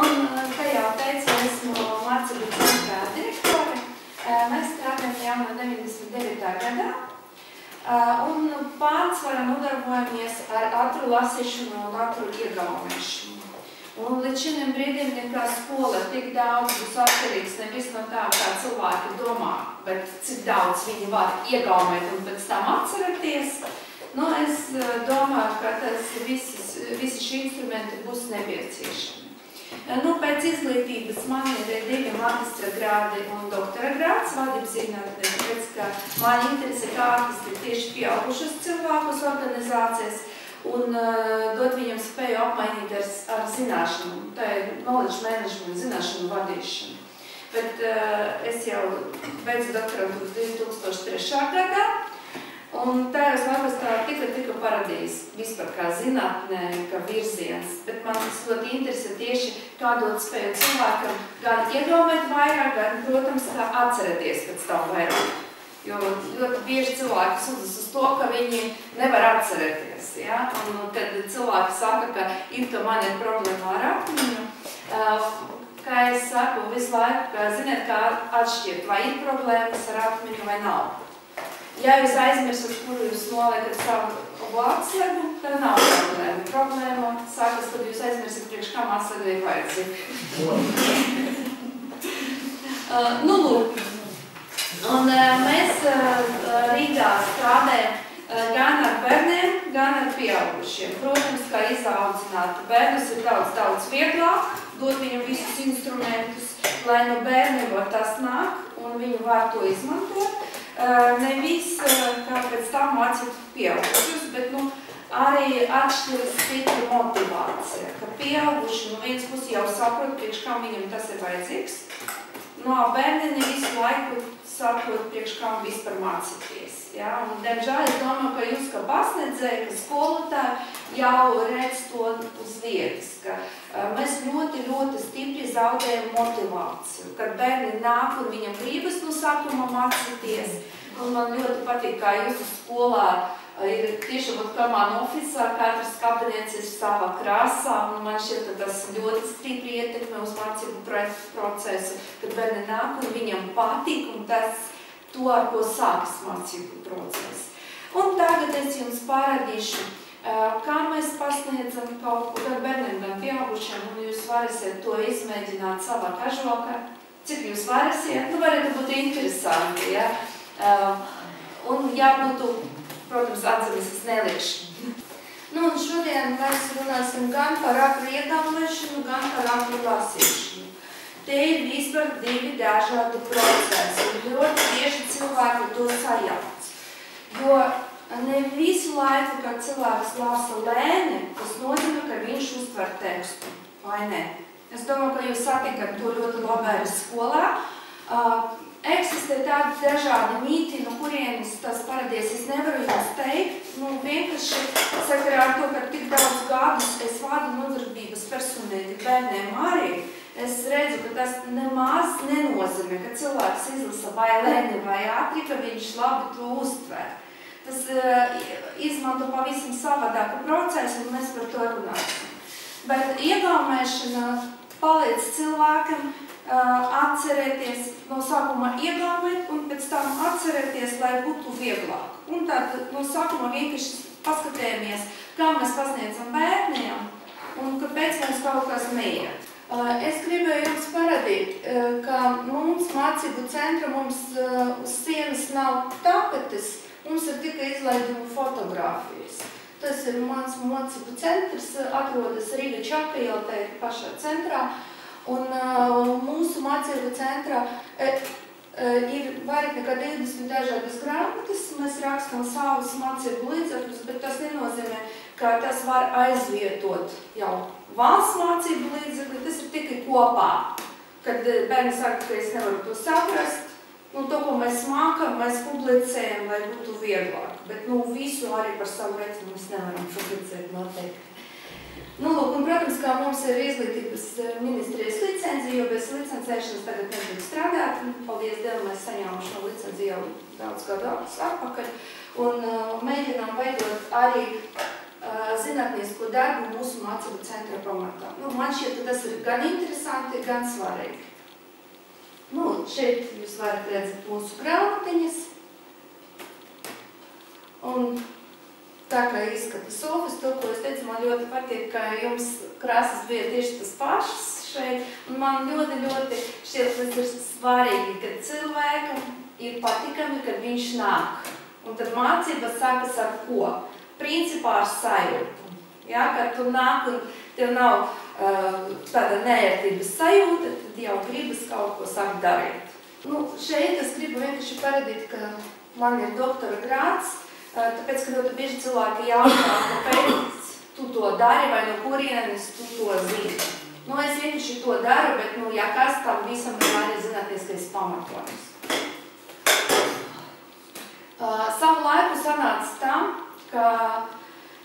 Un, kā jau teicu, esmu mācību centrā direktore. Mēs strādājam jau no 99. gadā. Un pārsvarā nodarbojamies ar ātru lasīšanu un ātru iegaumēšanu. Un līdz šim brīdim nekā skola tik daudz būs atkarīgs nevis no tā, kā cilvēki domā, bet cik daudz viņi var iegaumēt un pēc tam atcerēties. Nu, es domāju, ka visi šī instrumenti būs nepieciešami. Nu, pēc izglītības man ir 2 magistra grādi un doktora grāds vadības zinātnē, tāpēc, ka man interese kā attīstīt tieši pieaugušus cilvēkus organizācijas un dot viņam spēju apmainīt ar zināšanu, tā ir knowledge management, zināšanu vadīšanu. Bet es jau beidzu doktorantūru 2003. gadā, un tajos laikos tā tika paradījis vispār kā zinātnē, kā virziens, bet man tas ļoti interesē tieši kā dot spēju cilvēkam gan iegaumēt vairāk, gan, protams, kā atcerēties pēc tam vairāk. Jo ļoti bieži cilvēki sūdzas uz to, ka viņi nevar atcerēties. Ja? Un kad cilvēki saka, ka man ir problēma ar atmiņu, kā es saku visu laiku, ka ziniet, kā atšķirt, vai ir problēmas ar atmiņu vai nav. Ja jūs aizmirsat, kur jūs noliekat savu atslēgu, tad nav problēma. Problēma sākas, kad jūs aizmirsat, priekš kam atslēga ir vajadzīga. Nu, lūk. Un mēs Rīgā strādājam gan ar bērniem, gan ar pieaugušiem. Protams, kā izaudzināt bērnus ir daudz vieglāk, dot viņam visus instrumentus, lai no bērniem var tas nāk un viņi var to izmantot. Nevis, kā pēc tam mācīt pieaugušus, bet arī atšķiras stipra motivācija, ka pieauguši no vienas puses jau saprot, priekš kam viņam tas ir vajadzīgs. No bērni visu laiku saprot, priekš kam vispār mācīties. Ja? Un, diemžēl, es domāju, ka jūs, kā pasniedzēji, ka skolotāji jau redz to uz vietas, ka mēs ļoti stipri zaudējam motivāciju, kad bērni nāk un viņam gribas no sākuma mācīties. Un man ļoti patīk, kā jūsu skolā ir tieši kā man ofisā, katrs kabinets ir savā krāsā, un man šķiet, ka tas ļoti stipri ietekmē uz mācību procesu, kad bērni nāk un viņam patīk, un tas to, ar ko sākas mācību procesu. Un tagad es jums parādīšu, kā mēs pasniedzam kaut ko gan bērniem, gan pieaugušiem, un jūs varēsiet to izmēģināt savā kažokā. Cik jūs varēsiet? Nu, varētu būt interesanti, ja? Un ja būtu, protams, atzīmes es neliekšu. Nu, un šodien mēs runāsim gan par ātru iegaumēšanu, gan par ātru lasīšanu. Te ir vispār 2 dažādi procesi, un ļoti bieži cilvēki to sajauc. Jo ne visu laiku, kad cilvēks lasa lēni, tas nozīmē, ka viņš uztver tekstu, vai ne? Es domāju, ka jūs satinkat to ļoti labi arī skolā. Eksistē tādi dažādi mīti, no kurienes tas paradies, es nevaru jums teikt. Nu, vienkārši sakarā ar to, ka tik daudz gadus es vadu nodarbības personēti bērniem arī, es redzu, ka tas nemaz nenozīmē, ka cilvēks izlasa vai lēni vai ātri, ka viņš labi to uztver. Tas izmanto pavisam savādāku procesu, un mēs par to runāsim. Bet iegaumēšana palīdz cilvēkam atcerēties, no sākuma iegaumēt un pēc tam atcerēties, lai būtu vieglāk. Un tad no sākuma vienkārši paskatējamies, kā mēs pasniedzam bērniem un kāpēc mums kaut kas neiet. Es gribēju jums parādīt, ka mums mācību centra uz sienas nav tapetes, mums ir tikai izlaiduma fotogrāfijas. Tas ir mans mācību centrs, atrodas Rīga Čakailtē pašā centrā. Un mūsu mācību centrā ir vairāk nekā 20 dažādas grāmatas. Mēs rakstam savus mācību līdzekļus, bet tas nenozīmē, ka tas var aizvietot jau valsts mācību līdzekļi. Tas ir tikai kopā. Kad bērni saka, ka es nevaru to saprast, to, ko mēs mākam, mēs publicējam, lai būtu vieglāk. Bet visu arī par savu reci mēs nevaram publicēt noteikti. Nu, lūk, un, protams, kā mums ir izglītības ministrijas licencija, jo bez licencēšanas tagad nedrīkst strādāt. Paldies Dievam, mēs saņēmām šo licenciju jau daudz gadu atpakaļ. Un mēģinām veidot arī zinātnisko darbu mūsu mācību centra pamatā. Man šķiet, ka tas ir gan interesanti, gan svarīgi. Šeit jūs varat redzēt mūsu grāmatiņas. Un tā kā izskata sofas, to, ko es teicu, man ļoti patīk, ka jums krāsas bija tieši tas pašas šeit. Un man ļoti šķiet, tas ir svarīgi, ka cilvēkam ir patikami, kad viņš nāk. Un tad mācības sākas ar ko? Principā ar sajūtu. Ja, kad tu nāk un tev nav tāda neērtības sajūta, tad jau gribas kaut ko sākt darīt. Šeit es gribu vienkārši parādīt, ka man ir doktora grāds, tāpēc, ka ļoti bieži cilvēki jautā, kāpēc tu to dari vai no kurienes tu to zini. Es vienkārši to daru, bet, ja kas tam visam ir arī zinātniskais pamatojums. Savu laiku sanāca tam, ka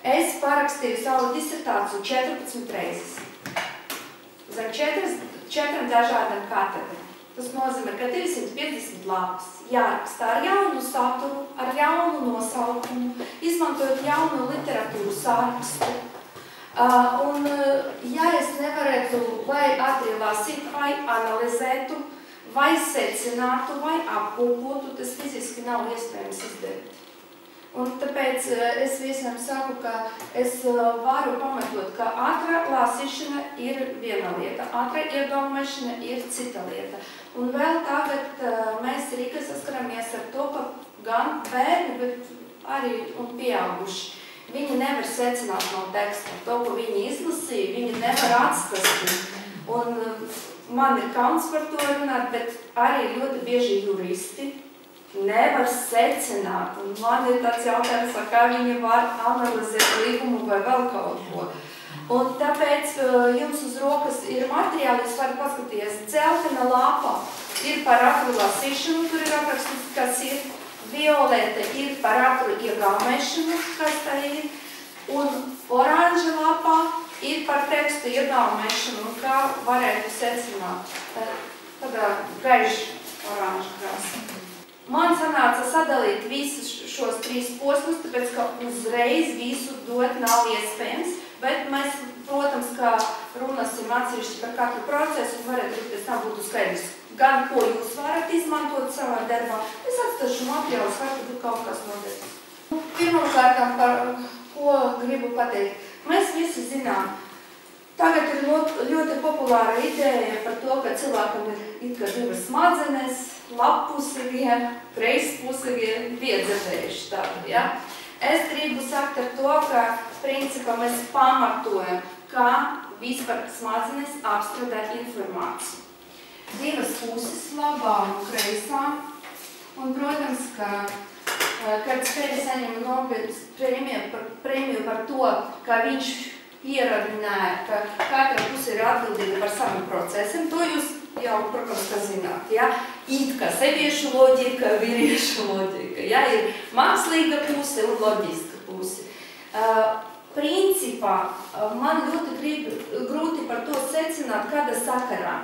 es parakstīju savu disertāciju 14 reizes. Zem 4 dažādiem katedriem. Tas nozīmē, ka 250 lapas jārakstā ar jaunu saturu, ar jaunu nosaukumu, izmantojot jaunu literatūru sārakstu. Un, ja es nevarētu vai ātri lasīt, vai analizētu, vai secinātu, vai apkopotu, tas fiziski nav iespējams izdarīt. Un tāpēc es visiem saku, ka es varu pamatot, ka ātrā lasīšana ir viena lieta, ātrā iedomāšana ir cita lieta. Un vēl tagad mēs Rīgā saskaramies ar to, ka gan bērni, bet arī un pieauguši. Viņi nevar secināt no teksta. To, ko viņi izlasīja, viņi nevar atstast. Un man ir kauns par to runāt, bet arī ļoti bieži juristi nevar secināt. Un man ir tāds jautājums, kā viņi var analizēt līgumu vai vēl kaut ko. Un tāpēc jums uz rokas ir materiāli, jūs varat paskatīties. Dzeltena lapa ir par ātru lasīšanu, tur ir aprakstīts, kas ir. Violeta ir par ātru iegaumēšanu, kas tā ir. Un oranža lapā ir par tekstu iegaumēšanu, un kā varētu secināt. Tādā gaiša oranža krāsa. Man sanāca sadalīt visus šos 3 posmus, tāpēc, ka uzreiz visu dot nav iespējams, bet mēs, protams, kā runāsim atsevišķi par katru procesu, un varētu pēc tam būtu skaidrs, gan ko jūs varat izmantot savā darbā. Es atstāšu materiālus, varbūt kaut kas noderīgs. Pirmkārt, par ko gribu pateikt. Mēs visi zinām, tagad ir ļoti populāra ideja par to, ka cilvēkam ir it kā 2 smadzenes, lappusīgie, kreizpusīgie, piedzēvējuši tādu, ja? Es gribu sakt ar to, ka principā mēs pamatojam, kā vispār smadzenes apstrādā informāciju. 2 puses, labā un kreisā. Un, protams, ka kad Spēri saņem Nobeļas prēmiju par to, ka viņš pieradināja, ka katra puse ir atbildīga par saviem procesiem, to jūs jau, protams, ka zināt, ja? It kā sieviešu loģika, vīriešu loģika, ja? Ir mākslīga puse un loģiska puse. Principā, man ļoti grūti par to secināt, kāda sakarā,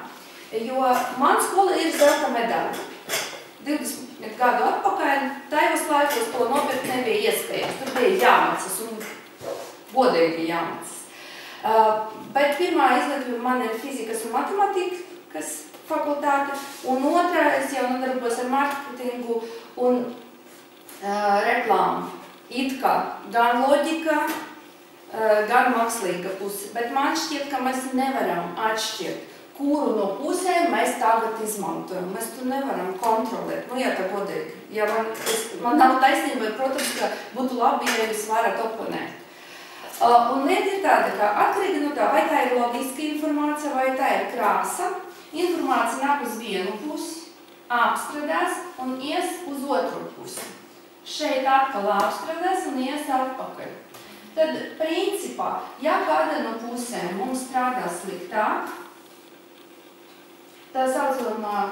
jo man skola ir zelta medaļa. 20 gadu atpakaļ, tajos laikos to nopirkt nebija iespējams, tur bija jāmacas un godīgi jāmacas. Bet pirmā izglītība man ir fizikas un matematikas fakultāte, un otrā es jau nodarbos ar marketingu un reklāmu. It kā gan loģika, gan mākslīga puse, bet man šķiet, ka mēs nevaram atšķirt, kuru no pusēm mēs tagad izmantojam. Mēs to nevaram kontrolēt, ja tā godīgi. Ja man nav taisnība, protams, ka būtu labi, ja jūs varat oponēt. Un lieta ir tāda, ka atkarīgi no tā, vai tā ir loģiska informācija, vai tā ir krāsa, informācija nāk uz vienu pusi, apstrādās un ies uz otru pusi. Šeit atkal apstrādās un ies atpakaļ. Tad, principā, ja kāda no pusēm mums strādā sliktāk, tā saucamā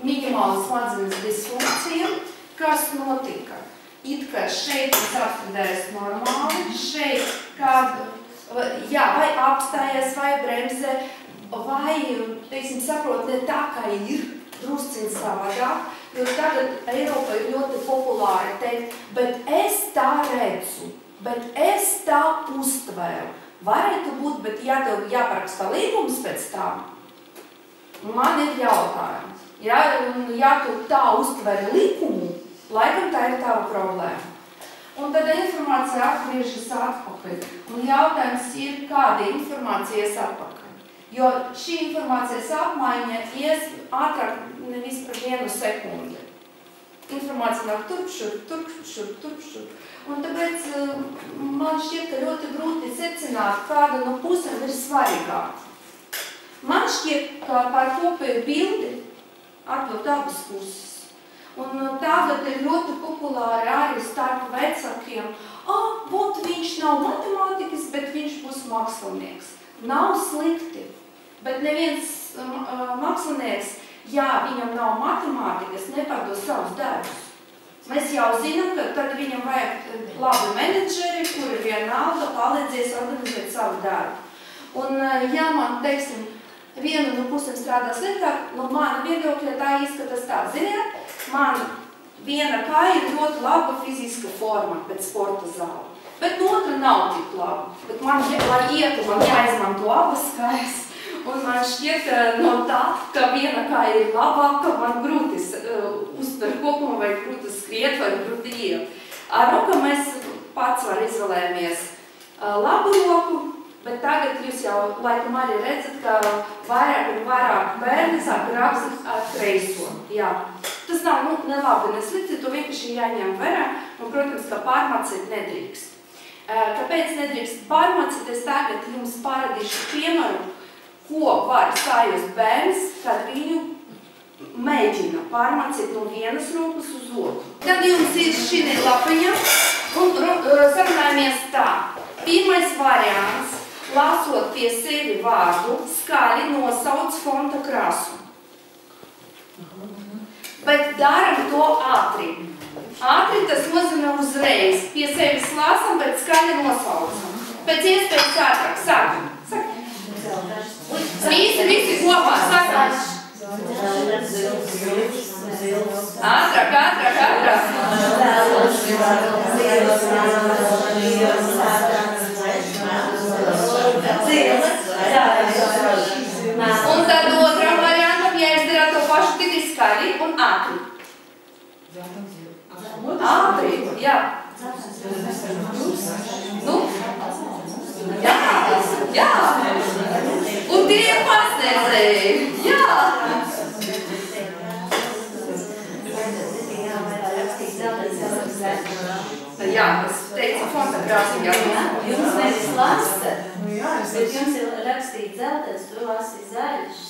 minimāla smadzenes disfunkcija, kas notika? It kā šeit tas apstrādājas normāli, šeit kādu, vai apstājas, vai bremzē, vai, teiksim, saprot ne tā, kā ir, drusciņ savādāk, jo tagad Eiropā ir ļoti populāri teikt, bet es tā redzu. bet es tā uztvēru. Varētu būt, bet ja tev jāparaksta līgums pēc tā, man ir jautājums. Ja tu tā uztveri likumu, laikam tā ir tava problēma. Un tad informācija atgriežas atpakaļ. Un jautājums ir, kāda informācija ies atpakaļ. Jo šī informācijas apmaiņa ies ātrāk nevis par 1 sekundi. Informācija nāk turp. Un tāpēc man šķiet, ka ļoti grūti secināt, kāda no pusēm ir svarīgāka. Man šķiet, ka par kopēju bildi atbild abas puses. Un tagad ir ļoti populāri arī starp vecākiem. Būt viņš nav matemātikas, bet viņš būs mākslinieks. Nav slikti, bet neviens mākslinieks, ja viņam nav matemātikas, nepārdos savus darbus. Mēs jau zinām, ka tad viņam vajag labi menedžeri, kuri vienalga palīdzēs organizēt savu darbu. Un ja man, teiksim, viena no pusēm strādā sliktāk, no mana viedokļa tā izskatās tā. Ziniet, man viena kāja ir ļoti laba fiziska forma pēc sporta zāla, bet otra nav tik laba. Bet man, lai ietu, man jāizmanto abas kājas. Un man šķiet, no tā, ka viena kāja ir labāka, man grūti uztver kopumā, vai grūti skriet, vai grūti iet. Ar roku mēs pats var izvēlējamies labu roku, bet tagad jūs jau laikam arī redzat, ka vairāk un vairāk bērni sāk rakstīt ar kreiso. Jā. Tas nav ne labi, ne slikti, to vienkārši jāņem vērā, un, protams, ka pārmācīt nedrīkst. Kāpēc nedrīkst pārmācīt? Es tagad jums parādīšu piemēru, ko var sajust bērns, kad viņu mēģina pārmācīt no vienas rokas uz otru. Tad jums ir šī lapiņa, un sarunājamies tā. Pirmais variants, lasot pie sevi vārdu, skaļi nosauc fonta krāsu. Bet daram to ātri. Ātri tas nozīmē uzreiz. Pie sevis lasam, bet skaļi nosaucam. Pēc iespējas ātrāk. Sākam. Visi kopā. Sākam. Ātrāk. Un tad otram variantam jāizdara to pašu tikai skaļi un ātri. Ātri, jā. Nu? Jā. Un tie ir pasniedzēji. Jā. Jā, es teicu fotogrāfiju. Jums nevis lasa, bet jums ir rakstīt dzeltens, tu lasi zaļš.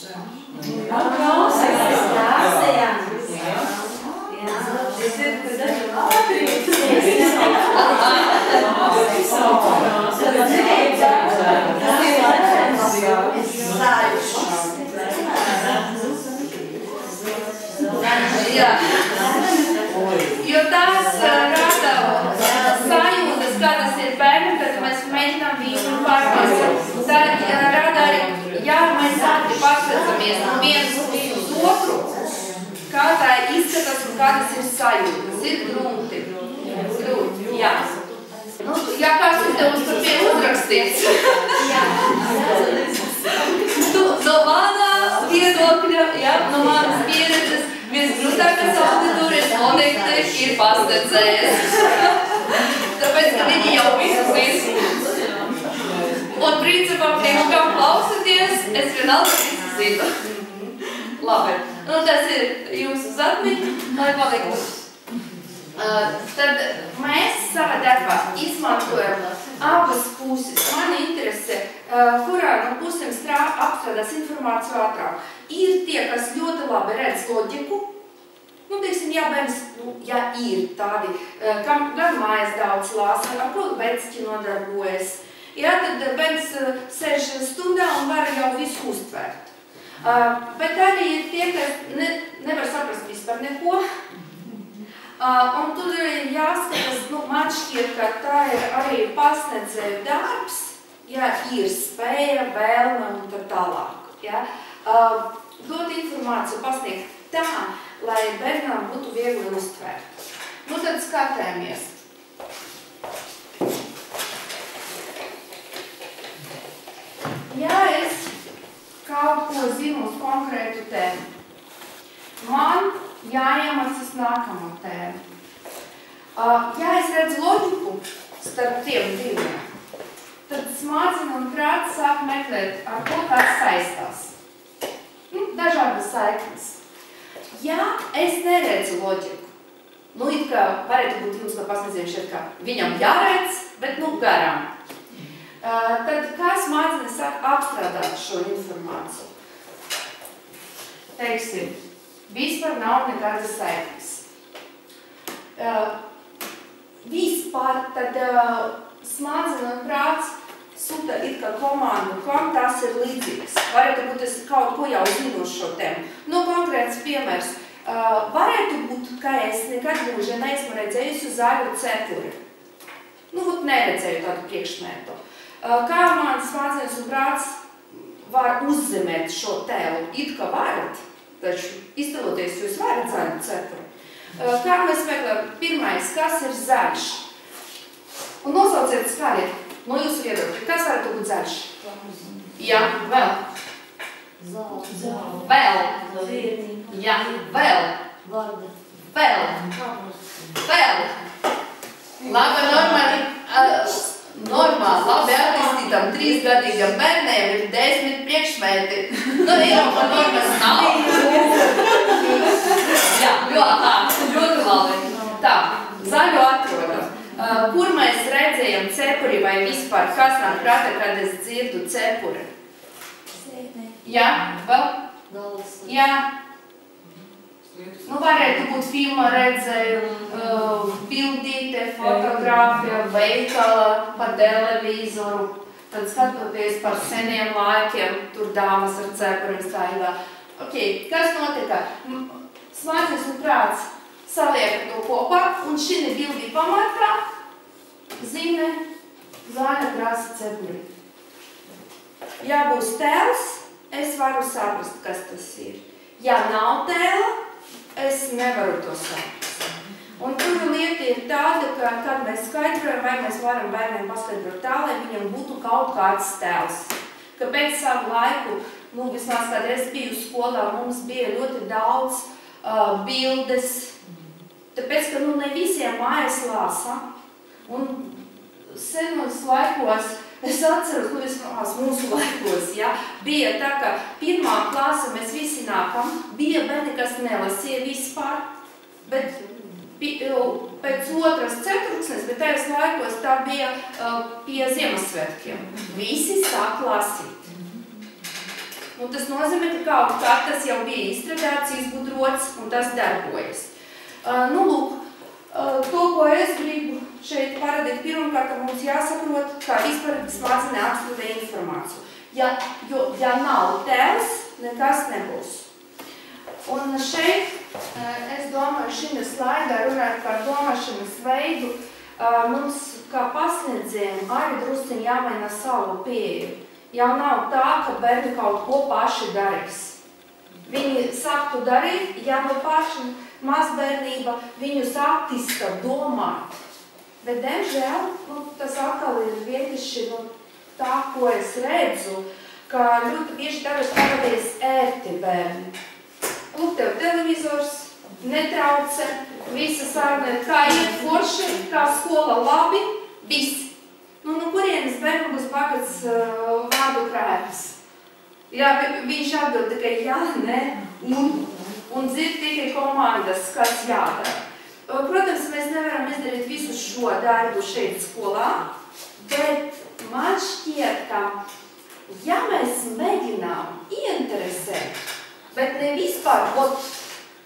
Jo tās rada sajūtas, kādas ir bērni, kad mēs mēģinām viņu pārmācīt. Tā rada arī, ja mēs ātri pārsvecamies no vienas uz otru, kā tā izskatās un kādas ir sajūtas. Ir grūti. Jā. Ja kāds ir tev uz papīra uzrakstīts, no manā viedokļa, no manas pieredzes, visgrūtākās auditūras noteikti ir pasniedzējs. Tāpēc, ka viņi jau visu zina. Un principā, kam klausaties, es vienalga visu zinu. Labi. Tas ir jūsu uz atmiņu, lai paliek. Tad mēs savā darbā izmantojam abas puses. Mani interesē, kurā no pusēm apstrādās informāciju ātrāk. Ir tie, kas ļoti labi redz loģiku. Teiksim, ja bērns, ja ir tādi, kam gan mājas daudz lasa, ar ko vecķi nodarbojas, tad bērns sēž stundā un var jau visu uztvērt. Bet arī ir tie, kas nevar saprast vispār neko. Un tur ir jāskatās, man šķiet, ka tā ir arī pasniedzēju darbs, ja ir spēja, vēlme un tā tālāk. Ja? Dot informāciju, pasniegt tā, lai bērnām būtu viegli uztvērt. Tad skatēmies. kaut ko zinu uz konkrētu tēmu. Man jāiemācās nākamo tēmu. Ja es redzu loģiku starp tiem diviem, tad smadzenes un prāts sāk meklēt, ar ko kāds saistās. Dažādas saiknes. Ja es neredzu loģiku, it kā varētu būt jums, kā pasniedzējiem šeit, kā viņam jāredz, bet garām. Tad kā smadzenes sāk apstrādāt šo informāciju? Teiksim, vispār nav nekādas saiknes. Vispār tad smadzenes un prāts sūta it kā komandu, kam tas ir līdzīgs. Varētu būt, es kaut ko jau zinu uz šo tēmu. Konkrēts piemērs. Varētu būt, ka es nekad mūžā neesmu redzējusi zaļu cepuri. Neredzēju tādu priekšmetu. Kā mans smadzenes un prāts var uzzemēt šo tēlu? It kā varat, taču iztēloties, jūs varat zaļu cepuri. Kā mēs meklējam? Pirmais, kas ir zaļš? Un nosauciet skaļi. Jūsu viedokļi, kas varētu būt zaļš? Jā, vēl. Vēl. Jā, vēl. Vēl. Labi, normāli, labi attīstītam 3-gadīgam bērniem ir 10 priekšmeti. Normas nav. Jā, ļoti labi. Tā, zaļu atrodam. Kur mēs redzējam cepuri vai vispār, kas nāk prātā, kad es dzirdu cepuri? Jā, vēl? Jā. Varētu būt filma redzēju, bildīte, fotogrāfija, veikala, pa televizoru, tad skatoties par seniem laikiem, tur dāmas ar cepuriem staigā. Kas notika? Smadzenes un prāts saliek to kopā, un šī bildi pamatā zīmē zaļa krāsa cepuri. Ja būs tēls, es varu saprast, kas tas ir. Ja nav tēla, es nevaru to saprast. Un tur lieta ir tāda, ka, kad mēs skaidrojam, vai mēs varam bērniem paskaidrot tā, lai viņam būtu kaut kāds tēls. Ka pēc savu laiku, vismaz, kad es biju skolā, mums bija ļoti daudz bildes, tāpēc, ka ne visiem mājas lāsa. Un senos laikos, es atceros, vismaz mūsu laikos, bija tā, ka 1. klase mēs visi nākam, bija bērni, kas nelasīja vispār, bet pēc 2. ceturksnes, bet tajos laikos tā bija pie Ziemassvētkiem. Visi sāk lasīt. Un tas nozīmē, ka kaut kā tas jau bija izstrādāts, izgudrots, un tas darbojas. To, ko es gribu šeit parādīt, pirmkārt, mums jāsaprot, kā vispār smadzenē apstrādē informāciju. Ja nav tēls, nekas nebūs. Un šeit, es domāju, šī slaidā runāt par domāšanas veidu, mums kā pasniedzējiem arī drusciņi jāmaina savu pieeju. Jau nav tā, ka bērni kaut ko paši darīs. Viņi sāk to darīt, ja paši mazbērnība viņus attīsta domāt. Bet, diemžēl, tas atkal ir vienkārši tā, ko es redzu, ka ļoti bieži tagad parādīs ērti bērni. Tev televizors, netrauce, visa saruna, kā iet forši, kā skola labi, viss. Kurienes bērnu būs bagats vārdu krēps? Viņš atbild tikai jā, ne, un dzird tikai komandas, kas jādara. Protams, mēs nevaram izdarīt visu šo darbu šeit skolā, bet man šķiet, ka, ja mēs mēģinām ieinteresēt, bet ne vispār,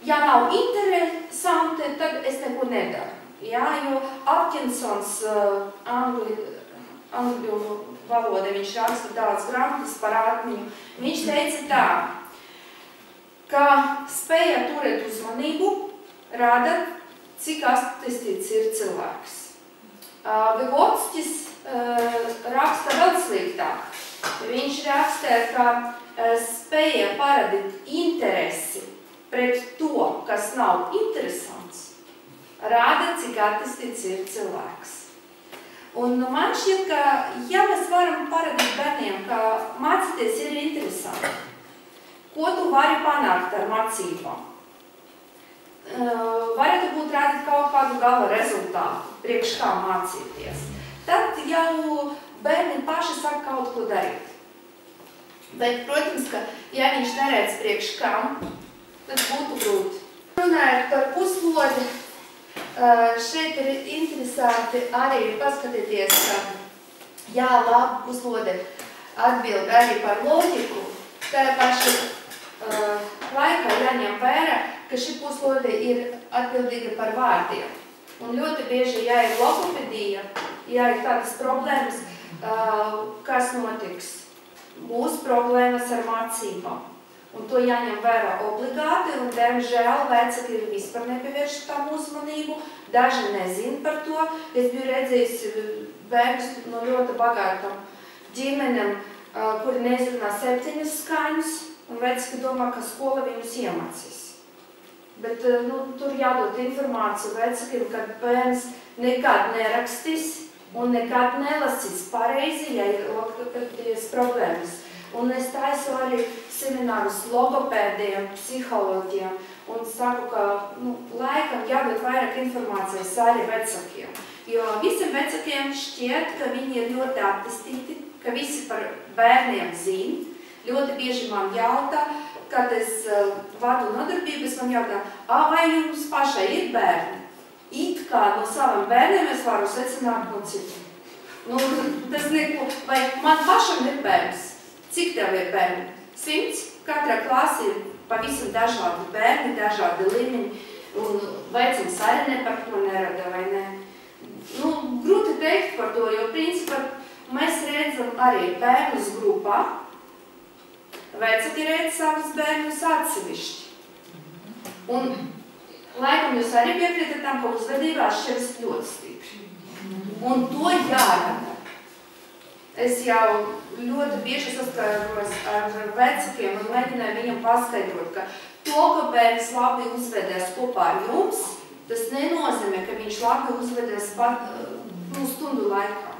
ja nav interesanti, tad es neko nedaru. Jo Atkinsons, angļu valoda, viņš raksta daudz grāmatas par atmiņu. Viņš teica tā, ka spēja turēt uzmanību rada, cik attīstīts ir cilvēks. Vygockis raksta vēl sliktāk. Viņš raksta, ka spēja parādīt interesi pret to, kas nav interesants, rāda, cik attīstīts ir cilvēks. Un man šķiet, ka, ja mēs varam parādīt bērniem, ka mācīties ir interesanti, ko tu vari panākt ar mācībām. Varētu būt redzēt kaut kādu gala rezultātu, priekš kā mācīties. Tad jau bērni paši saka kaut ko darīt. Bet, protams, ka, ja viņš neredz priekš kam, tad būtu grūti. Runājot par puslodi, šeit ir interesanti arī paskatīties, ka jā, labi, puslode atbild arī par loģiku, tā paša laikā jāņem vērā, ka šī puslode ir atbildīga par vārdiem. Un ļoti bieži, ja ir logopedija, ja ir tādas problēmas, kas notiks? Būs problēmas ar mācībām. Un to jāņem vērā obligāti, un diemžēl vecāki vispār nepievērš tam uzmanību, daži nezin par to. Es biju redzējis bērnus no ļoti bagātam ģimenēm, kuri nezrunā 7 skaņas, un vecāki domā, ka skola viņus iemācīs. Bet tur jādod informāciju vecākiem, ka bērns nekad nerakstīs un nekad nelasīs pareizi, ja ir logopēdijas problēmas. Un es taisu arī seminārus logopēdiem, psiholoģiem un saku, ka laikam jādod vairāk informācijas arī vecākiem. Jo visiem vecākiem šķiet, ka viņi ir ļoti attīstīti, ka visi par bērniem zin. Ļoti bieži man jautā, kad es vadu nodarbības, man jautā, vai jums pašai ir bērni? It kā no saviem bērniem es varu secināt no citu. Tas neko, vai man pašam ir bērns? Cik tev ir bērni? 100? Katrā klasī ir pavisam dažādi bērni, dažādi līmeņi, un vecums arī ne par to nerada, vai ne? Grūti teikt par to, jo principā mēs redzam arī bērnus grupā, vecāki redz savus bērnus atsevišķi. Un laikam jūs arī piekrītat tam, ka uzvedībā atšķiras ļoti stipri. Un to jārada. Es jau ļoti bieži saskaros ar vecākiem un mēģināju viņam paskaidrot, ka to, ka bērns labi uzvedēs kopā ar jums, tas nenozīmē, ka viņš labi uzvedēs stundu laikā.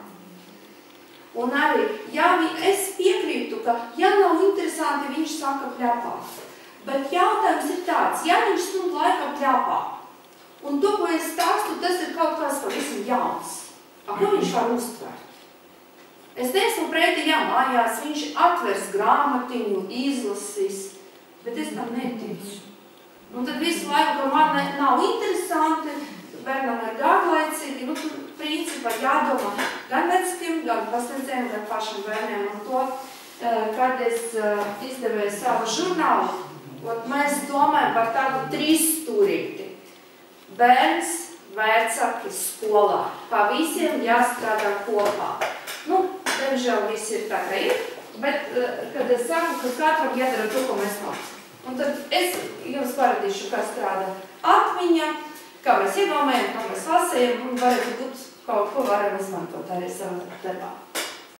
Un arī, ja es piekrītu, ka, ja nav interesanti, viņš saka pļapāt. Bet jautājums ir tāds, ja viņš stundu laikā pļapā, un to, ko es stāstu, tas ir kaut kas pavisam jauns. Ko viņš var uztvert? Es neesmu pretī, ja mājās viņš atvers grāmatiņu, izlasīs, bet es tam neticu. Un tad visu laiku, ka man nav interesanti, bērnam ir garlaicīgi, tur principā jādomā gan vecākiem, gan pasniedzējiem, gan pašam bērniem. Un to, kad es izdevēju savu žurnālu, mēs domājam par tādu 3 stūrīti. Bērns, vecāki, skolā. Kā visiem jāstrādā kopā. Diemžēl viss ir tā, kā ir, bet kad es saku, ka katram jādara to, ko mēs mācām. Un tad es jums parādīšu, kā strādā atmiņa, kā mēs iedomājam, kā mēs lasējam, un varētu būt kaut ko varam izmantot arī savā darbā.